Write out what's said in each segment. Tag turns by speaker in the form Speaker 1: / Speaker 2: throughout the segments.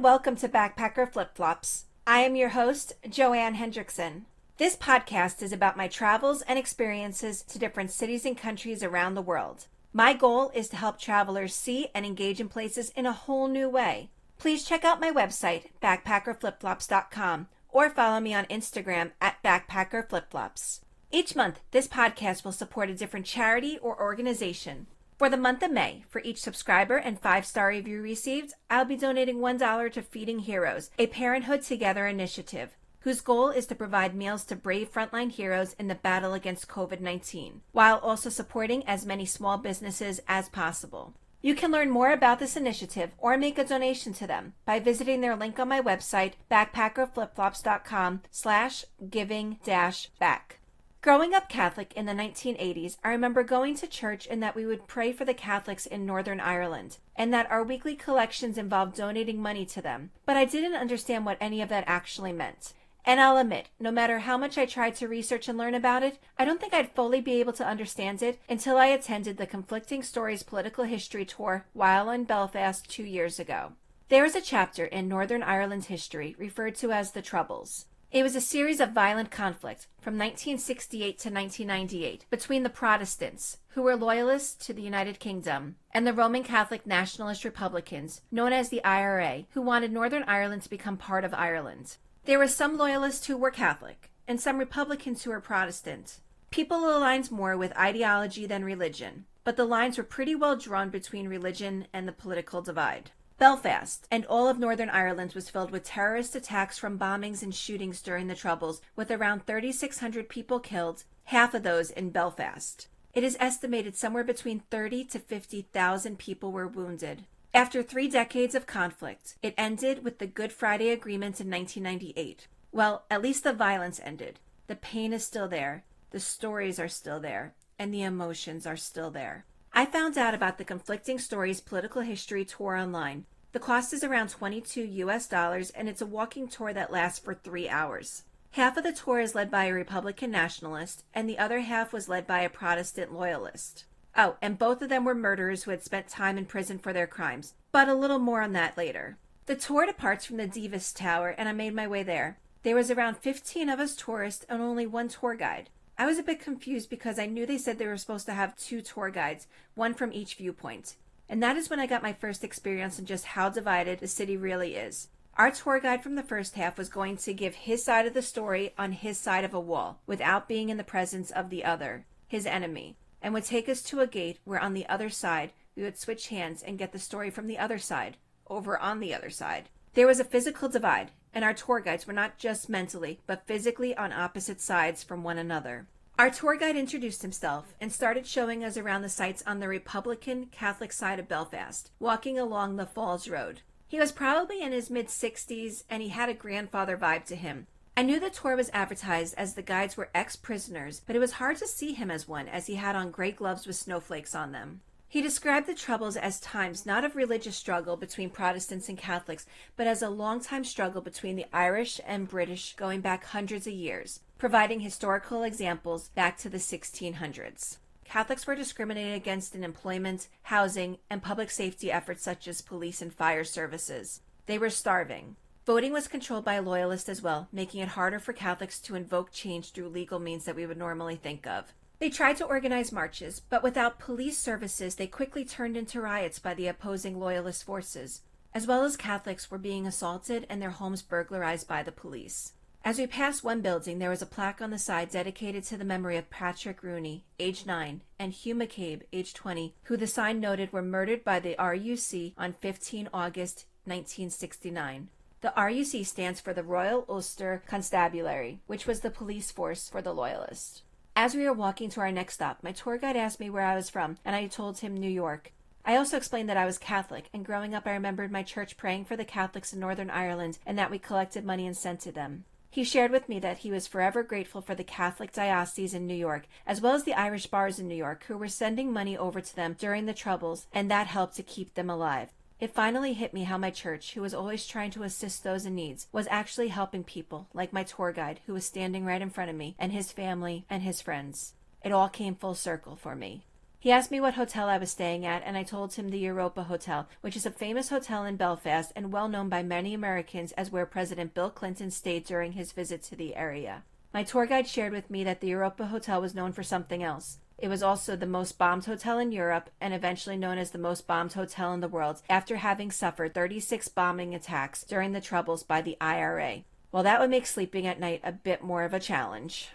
Speaker 1: and welcome to Backpacker Flip-Flops. I am your host, Joanne Hendrickson. This podcast is about my travels and experiences to different cities and countries around the world. My goal is to help travelers see and engage in places in a whole new way. Please check out my website, backpackerflipflops.com, or follow me on Instagram at backpackerflipflops. Each month, this podcast will support a different charity or organization. For the month of May, for each subscriber and 5-star review received, I'll be donating $1 to Feeding Heroes, a Parenthood Together initiative, whose goal is to provide meals to brave frontline heroes in the battle against COVID-19, while also supporting as many small businesses as possible. You can learn more about this initiative or make a donation to them by visiting their link on my website, backpackerflipflops.com/giving-back. Growing up Catholic in the 1980s, I remember going to church and that we would pray for the Catholics in Northern Ireland, and that our weekly collections involved donating money to them, but I didn't understand what any of that actually meant. And I'll admit, no matter how much I tried to research and learn about it, I don't think I'd fully be able to understand it until I attended the Conflicting Stories Political History Tour while in Belfast 2 years ago. There is a chapter in Northern Ireland's history referred to as the Troubles. It was a series of violent conflict from 1968 to 1998 between the Protestants, who were loyalists to the United Kingdom, and the Roman Catholic Nationalist Republicans, known as the IRA, who wanted Northern Ireland to become part of Ireland. There were some loyalists who were Catholic, and some Republicans who were Protestant. People aligned more with ideology than religion, but the lines were pretty well drawn between religion and the political divide. Belfast and all of Northern Ireland was filled with terrorist attacks from bombings and shootings during the Troubles, with around 3,600 people killed, half of those in Belfast. It is estimated somewhere between 30 to 50,000 people were wounded. After 3 decades of conflict, it ended with the Good Friday Agreement in 1998. Well, at least the violence ended. The pain is still there, the stories are still there, and the emotions are still there. I found out about the Conflicting Stories Political History Tour online. The cost is around $22 and it's a walking tour that lasts for 3 hours. Half of the tour is led by a Republican nationalist, and the other half was led by a Protestant Loyalist. Oh, and both of them were murderers who had spent time in prison for their crimes, but a little more on that later. The tour departs from the Divis Tower, and I made my way there. There was around 15 of us tourists and only one tour guide. I was a bit confused because I knew they said they were supposed to have 2 tour guides, one from each viewpoint. And that is when I got my first experience on just how divided the city really is. Our tour guide from the first half was going to give his side of the story on his side of a wall, without being in the presence of the other, his enemy, and would take us to a gate where on the other side we would switch hands and get the story from the other side, over on the other side. There was a physical divide, and our tour guides were not just mentally, but physically on opposite sides from one another. Our tour guide introduced himself and started showing us around the sites on the Republican Catholic side of Belfast, walking along the Falls Road. He was probably in his mid-60s, and he had a grandfather vibe to him. I knew the tour was advertised as the guides were ex-prisoners, but it was hard to see him as one, as he had on gray gloves with snowflakes on them. He described the Troubles as times not of religious struggle between Protestants and Catholics, but as a long-time struggle between the Irish and British going back hundreds of years, providing historical examples back to the 1600s. Catholics were discriminated against in employment, housing, and public safety efforts such as police and fire services. They were starving. Voting was controlled by Loyalists as well, making it harder for Catholics to invoke change through legal means that we would normally think of. They tried to organize marches, but without police services, they quickly turned into riots by the opposing Loyalist forces, as well as Catholics were being assaulted and their homes burglarized by the police. As we passed one building, there was a plaque on the side dedicated to the memory of Patrick Rooney, age 9, and Hugh McCabe, age 20, who the sign noted were murdered by the RUC on 15 August 1969. The RUC stands for the Royal Ulster Constabulary, which was the police force for the Loyalists. As we were walking to our next stop, my tour guide asked me where I was from, and I told him New York. I also explained that I was Catholic, and growing up I remembered my church praying for the Catholics in Northern Ireland and that we collected money and sent to them. He shared with me that he was forever grateful for the Catholic diocese in New York, as well as the Irish bars in New York, who were sending money over to them during the Troubles, and that helped to keep them alive. It finally hit me how my church, who was always trying to assist those in need, was actually helping people, like my tour guide, who was standing right in front of me, and his family, and his friends. It all came full circle for me. He asked me what hotel I was staying at, and I told him the Europa Hotel, which is a famous hotel in Belfast and well known by many Americans as where President Bill Clinton stayed during his visit to the area. My tour guide shared with me that the Europa Hotel was known for something else. It was also the most bombed hotel in Europe and eventually known as the most bombed hotel in the world after having suffered 36 bombing attacks during the Troubles by the IRA. Well, that would make sleeping at night a bit more of a challenge.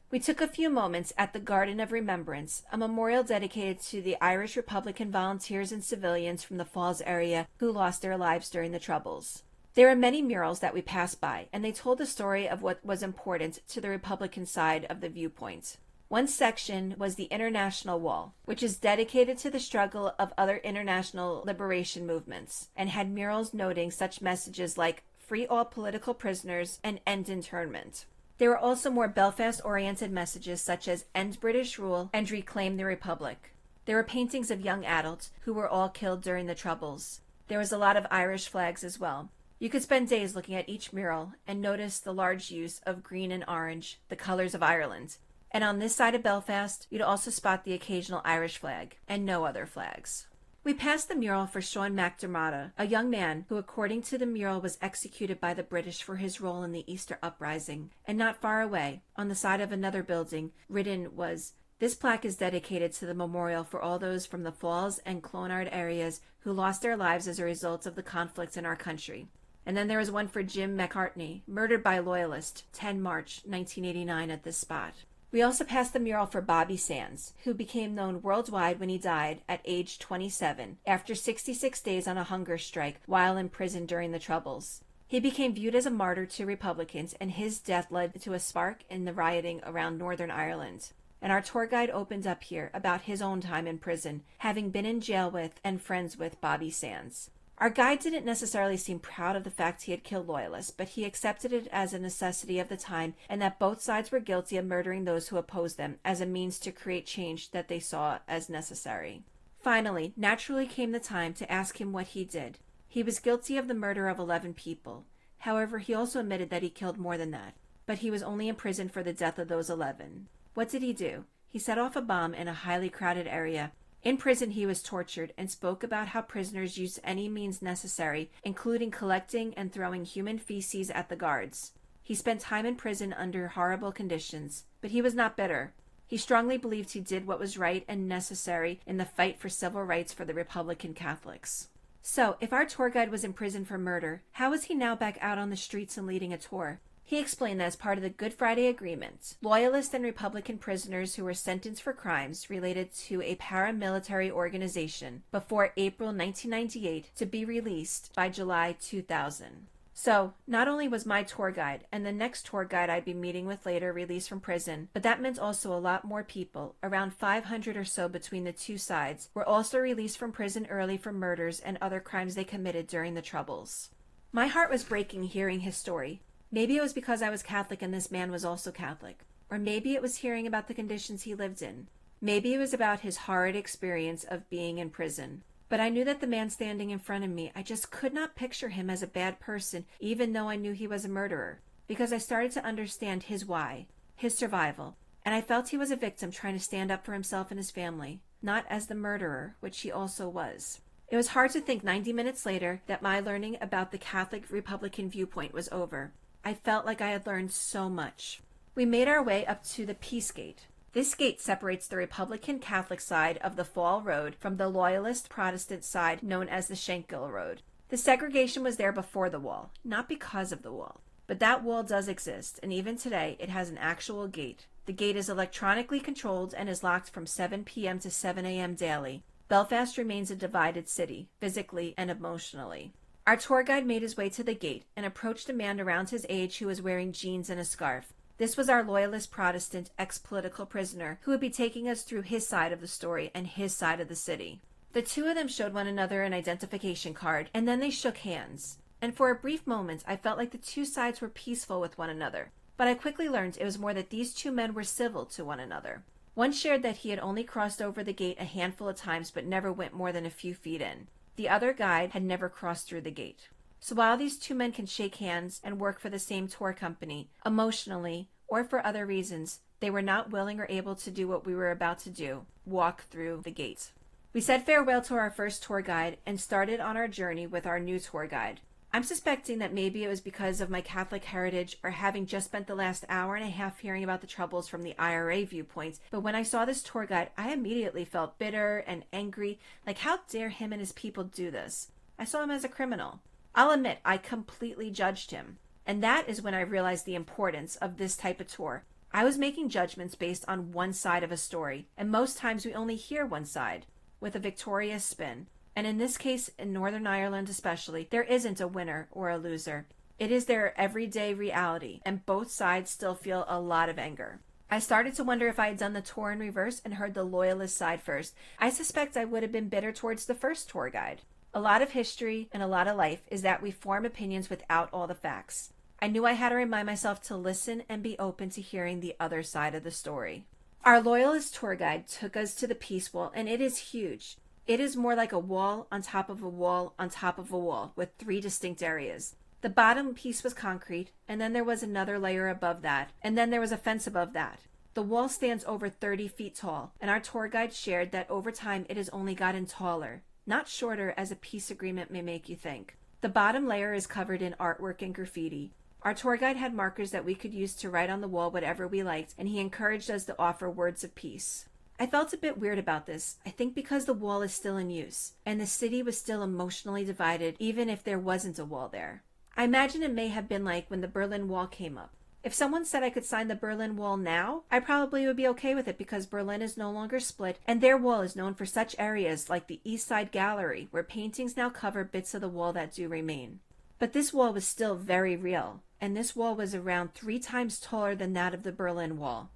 Speaker 1: We took a few moments at the Garden of Remembrance, a memorial dedicated to the Irish Republican volunteers and civilians from the Falls area who lost their lives during the Troubles. There were many murals that we passed by, and they told the story of what was important to the Republican side of the viewpoint. One section was the International Wall, which is dedicated to the struggle of other international liberation movements, and had murals noting such messages like free all political prisoners and end internment. There were also more Belfast-oriented messages such as end British rule and reclaim the Republic. There were paintings of young adults who were all killed during the Troubles. There was a lot of Irish flags as well. You could spend days looking at each mural and notice the large use of green and orange, the colors of Ireland. And on this side of Belfast, you'd also spot the occasional Irish flag, and no other flags. We passed the mural for Sean McDermott, a young man who, according to the mural, was executed by the British for his role in the Easter Uprising. And not far away, on the side of another building, written was, "This plaque is dedicated to the memorial for all those from the Falls and Clonard areas who lost their lives as a result of the conflicts in our country." And then there was one for Jim McCartney, murdered by Loyalist, 10 March 1989 at this spot. We also passed the mural for Bobby Sands, who became known worldwide when he died at age 27 after 66 days on a hunger strike while in prison during the Troubles. He became viewed as a martyr to Republicans, and his death led to a spark in the rioting around Northern Ireland. And our tour guide opened up here about his own time in prison, having been in jail with and friends with Bobby Sands. Our guide didn't necessarily seem proud of the fact he had killed Loyalists, but he accepted it as a necessity of the time and that both sides were guilty of murdering those who opposed them as a means to create change that they saw as necessary. Finally, naturally came the time to ask him what he did. He was guilty of the murder of 11 people. However, he also admitted that he killed more than that, but he was only in prison for the death of those 11. What did he do? He set off a bomb in a highly crowded area. In prison, he was tortured and spoke about how prisoners used any means necessary, including collecting and throwing human feces at the guards. He spent time in prison under horrible conditions, but he was not bitter. He strongly believed he did what was right and necessary in the fight for civil rights for the Republican Catholics. So, if our tour guide was in prison for murder, how was he now back out on the streets and leading a tour? He explained that as part of the Good Friday Agreement, Loyalist and Republican prisoners who were sentenced for crimes related to a paramilitary organization before April 1998 to be released by July 2000. So, not only was my tour guide and the next tour guide I'd be meeting with later released from prison, but that meant also a lot more people, around 500 or so between the two sides, were also released from prison early for murders and other crimes they committed during the Troubles. My heart was breaking hearing his story. Maybe it was because I was Catholic and this man was also Catholic. Or maybe it was hearing about the conditions he lived in. Maybe it was about his horrid experience of being in prison. But I knew that the man standing in front of me, I just could not picture him as a bad person, even though I knew he was a murderer. Because I started to understand his why, his survival. And I felt he was a victim trying to stand up for himself and his family, not as the murderer, which he also was. It was hard to think 90 minutes later that my learning about the Catholic Republican viewpoint was over. I felt like I had learned so much. We made our way up to the Peace Gate. This gate separates the Republican Catholic side of the Fall Road from the Loyalist Protestant side known as the Shankill Road. The segregation was there before the wall, not because of the wall. But that wall does exist, and even today it has an actual gate. The gate is electronically controlled and is locked from 7 p.m. to 7 a.m. daily. Belfast remains a divided city, physically and emotionally. Our tour guide made his way to the gate and approached a man around his age who was wearing jeans and a scarf. This was our Loyalist Protestant ex-political prisoner who would be taking us through his side of the story and his side of the city. The two of them showed one another an identification card, and then they shook hands. And for a brief moment, I felt like the two sides were peaceful with one another. But I quickly learned it was more that these two men were civil to one another. One shared that he had only crossed over the gate a handful of times but never went more than a few feet in. The other guide had never crossed through the gate. So while these two men can shake hands and work for the same tour company, emotionally, or for other reasons, they were not willing or able to do what we were about to do, walk through the gate. We said farewell to our first tour guide and started on our journey with our new tour guide. I'm suspecting that maybe it was because of my Catholic heritage or having just spent the last hour and a half hearing about the troubles from the IRA viewpoints, but when I saw this tour guide, I immediately felt bitter and angry, like how dare him and his people do this? I saw him as a criminal. I'll admit, I completely judged him. And that is when I realized the importance of this type of tour. I was making judgments based on one side of a story, and most times we only hear one side, with a victorious spin. And in this case, in Northern Ireland especially, there isn't a winner or a loser. It is their everyday reality, and both sides still feel a lot of anger. I started to wonder if I had done the tour in reverse and heard the Loyalist side first. I suspect I would have been bitter towards the first tour guide. A lot of history and a lot of life is that we form opinions without all the facts. I knew I had to remind myself to listen and be open to hearing the other side of the story. Our Loyalist tour guide took us to the Peace Wall, and it is huge. It is more like a wall on top of a wall on top of a wall with 3 distinct areas. The bottom piece was concrete, and then there was another layer above that, and then there was a fence above that. The wall stands over 30 feet tall, and our tour guide shared that over time it has only gotten taller, not shorter as a peace agreement may make you think. The bottom layer is covered in artwork and graffiti. Our tour guide had markers that we could use to write on the wall whatever we liked, and he encouraged us to offer words of peace. I felt a bit weird about this, I think because the wall is still in use, and the city was still emotionally divided even if there wasn't a wall there. I imagine it may have been like when the Berlin Wall came up. If someone said I could sign the Berlin Wall now, I probably would be okay with it because Berlin is no longer split, and their wall is known for such areas like the East Side Gallery, where paintings now cover bits of the wall that do remain. But this wall was still very real, and this wall was around 3 times taller than that of the Berlin Wall.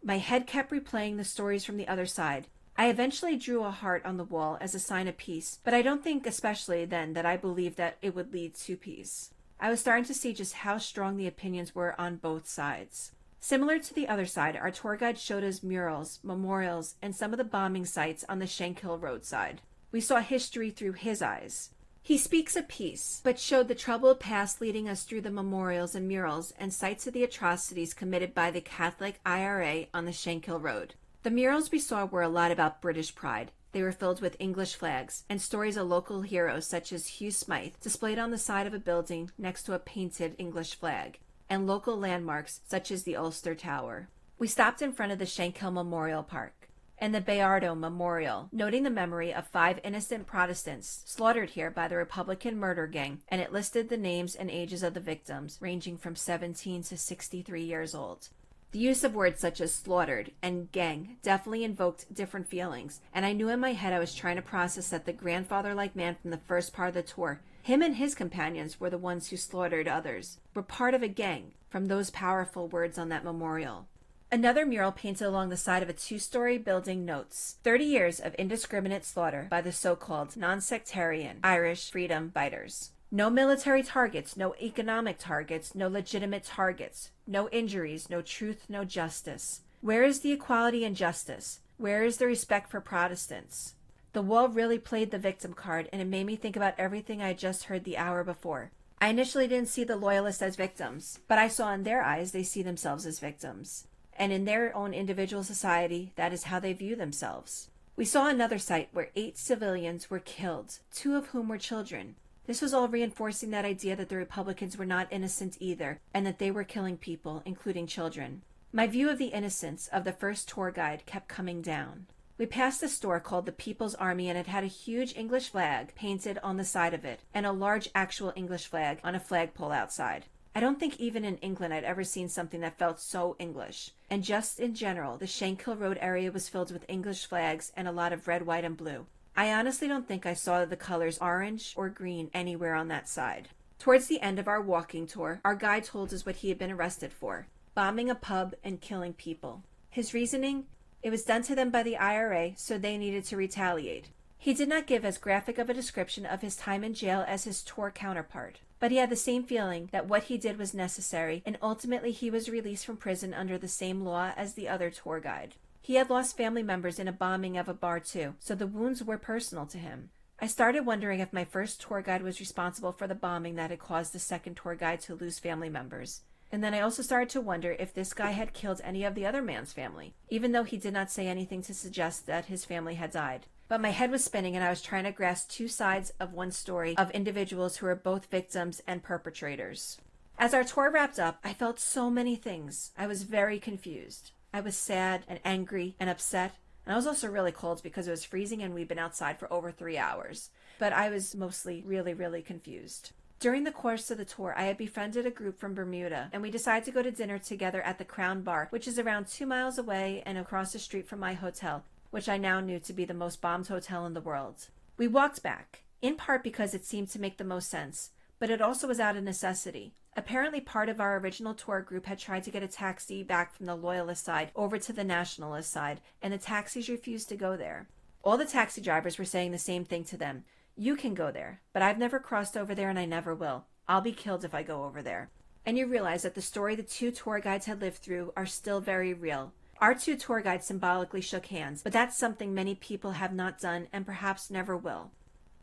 Speaker 1: My head kept replaying the stories from the other side. I eventually drew a heart on the wall as a sign of peace, but I don't think especially then that I believed that it would lead to peace. I was starting to see just how strong the opinions were on both sides. Similar to the other side, our tour guide showed us murals, memorials, and some of the bombing sites on the Shankill roadside. We saw history through his eyes. He speaks of peace, but showed the troubled past leading us through the memorials and murals and sites of the atrocities committed by the Catholic IRA on the Shankill Road. The murals we saw were a lot about British pride. They were filled with English flags and stories of local heroes such as Hugh Smythe displayed on the side of a building next to a painted English flag, and local landmarks such as the Ulster Tower. We stopped in front of the Shankill Memorial Park and the Bayardo Memorial, noting the memory of 5 innocent Protestants slaughtered here by the Republican murder gang, and it listed the names and ages of the victims, ranging from 17 to 63 years old. The use of words such as slaughtered and gang definitely invoked different feelings, and I knew in my head I was trying to process that the grandfather-like man from the first part of the tour, him and his companions were the ones who slaughtered others, were part of a gang, from those powerful words on that memorial. Another mural painted along the side of a 2-story building notes 30 years of indiscriminate slaughter by the so-called non-sectarian Irish freedom fighters. No military targets, no economic targets, no legitimate targets, no injuries, no truth, no justice. Where is the equality and justice? Where is the respect for Protestants? The wall really played the victim card, and it made me think about everything I had just heard the hour before. I initially didn't see the Loyalists as victims, but I saw in their eyes they see themselves as victims. And in their own individual society, that is how they view themselves. We saw another site where 8 civilians were killed, 2 of whom were children. This was all reinforcing that idea that the Republicans were not innocent either, and that they were killing people, including children. My view of the innocence of the first tour guide kept coming down. We passed a store called the People's Army, and it had a huge English flag painted on the side of it, and a large actual English flag on a flagpole outside. I don't think even in England I'd ever seen something that felt so English. And just in general, the Shankill Road area was filled with English flags and a lot of red, white, and blue. I honestly don't think I saw the colors orange or green anywhere on that side. Towards the end of our walking tour, our guide told us what he had been arrested for: bombing a pub and killing people. His reasoning? It was done to them by the IRA, so they needed to retaliate. He did not give as graphic of a description of his time in jail as his tour counterpart, but he had the same feeling that what he did was necessary, and ultimately he was released from prison under the same law as the other tour guide. He had lost family members in a bombing of a bar too, so the wounds were personal to him. I started wondering if my first tour guide was responsible for the bombing that had caused the second tour guide to lose family members. And then I also started to wonder if this guy had killed any of the other man's family, even though he did not say anything to suggest that his family had died. But my head was spinning and I was trying to grasp two sides of one story of individuals who are both victims and perpetrators. As our tour wrapped up, I felt so many things. I was very confused. I was sad and angry and upset. And I was also really cold because it was freezing and we'd been outside for over 3 hours. But I was mostly really confused. During the course of the tour, I had befriended a group from Bermuda, and we decided to go to dinner together at the Crown Bar, which is around 2 miles away and across the street from my hotel, which I now knew to be the most bombed hotel in the world. We walked back, in part because it seemed to make the most sense, but it also was out of necessity. Apparently part of our original tour group had tried to get a taxi back from the Loyalist side over to the nationalist side, and the taxis refused to go there. All the taxi drivers were saying the same thing to them. You can go there, but I've never crossed over there and I never will. I'll be killed if I go over there. And you realize that the story the two tour guides had lived through are still very real. Our two tour guides symbolically shook hands, but that's something many people have not done and perhaps never will.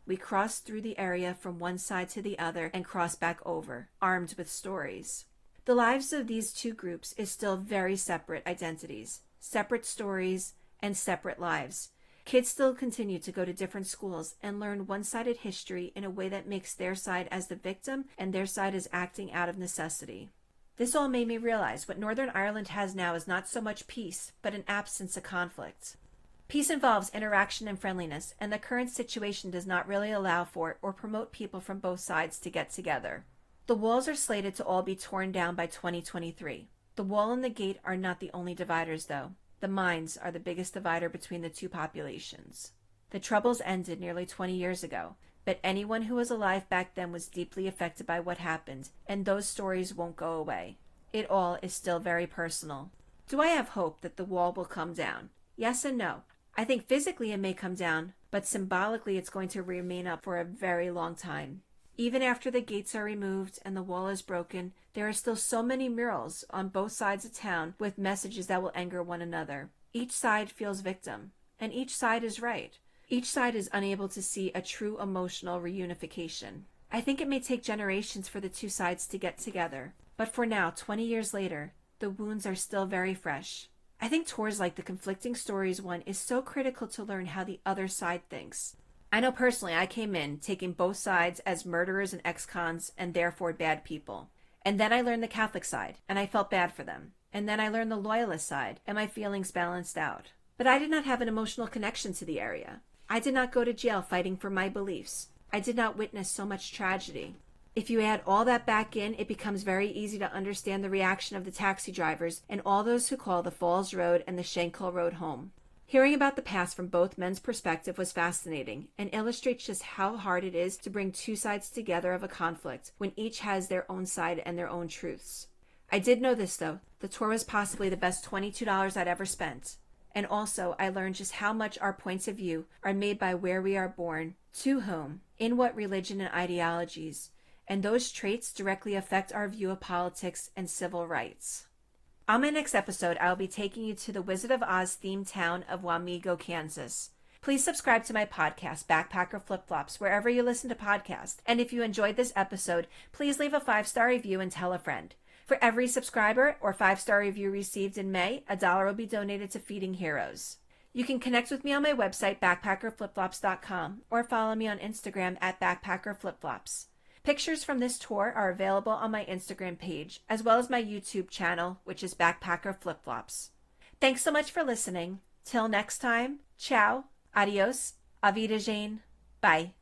Speaker 1: We crossed through the area from one side to the other and crossed back over, armed with stories. The lives of these two groups is still very separate identities, separate stories, and separate lives. Kids still continue to go to different schools and learn one-sided history in a way that makes their side as the victim and their side as acting out of necessity. This all made me realize what Northern Ireland has now is not so much peace, but an absence of conflict. Peace involves interaction and friendliness, and the current situation does not really allow for or promote people from both sides to get together. The walls are slated to all be torn down by 2023. The wall and the gate are not the only dividers, though. The minds are the biggest divider between the two populations. The Troubles ended nearly 20 years ago, but anyone who was alive back then was deeply affected by what happened, and those stories won't go away. It all is still very personal. Do I have hope that the wall will come down? Yes and no. I think physically it may come down, but symbolically it's going to remain up for a very long time. Even after the gates are removed and the wall is broken, there are still so many murals on both sides of town with messages that will anger one another. Each side feels victim, and each side is right. Each side is unable to see a true emotional reunification. I think it may take generations for the two sides to get together, but for now, 20 years later, the wounds are still very fresh. I think tours like the Conflicting Stories one is so critical to learn how the other side thinks. I know personally I came in taking both sides as murderers and ex-cons and therefore bad people. And then I learned the Catholic side, and I felt bad for them. And then I learned the Loyalist side, and my feelings balanced out. But I did not have an emotional connection to the area. I did not go to jail fighting for my beliefs. I did not witness so much tragedy. If you add all that back in, it becomes very easy to understand the reaction of the taxi drivers and all those who call the Falls Road and the Shankill Road home. Hearing about the past from both men's perspective was fascinating and illustrates just how hard it is to bring two sides together of a conflict when each has their own side and their own truths. I did know this though, the tour was possibly the best $22 I'd ever spent. And also, I learned just how much our points of view are made by where we are born, to whom, in what religion and ideologies, and those traits directly affect our view of politics and civil rights. On my next episode, I will be taking you to the Wizard of Oz themed town of Wamego, Kansas. Please subscribe to my podcast, Backpacker Flip Flops, wherever you listen to podcasts. And if you enjoyed this episode, please leave a 5-star review and tell a friend. For every subscriber or 5-star review received in May, $1 will be donated to Feeding Heroes. You can connect with me on my website, backpackerflipflops.com, or follow me on Instagram at backpackerflipflops. Pictures from this tour are available on my Instagram page, as well as my YouTube channel, which is Backpacker Flip Flops. Thanks so much for listening. Till next time, ciao, adios, auf Wiedersehen, bye.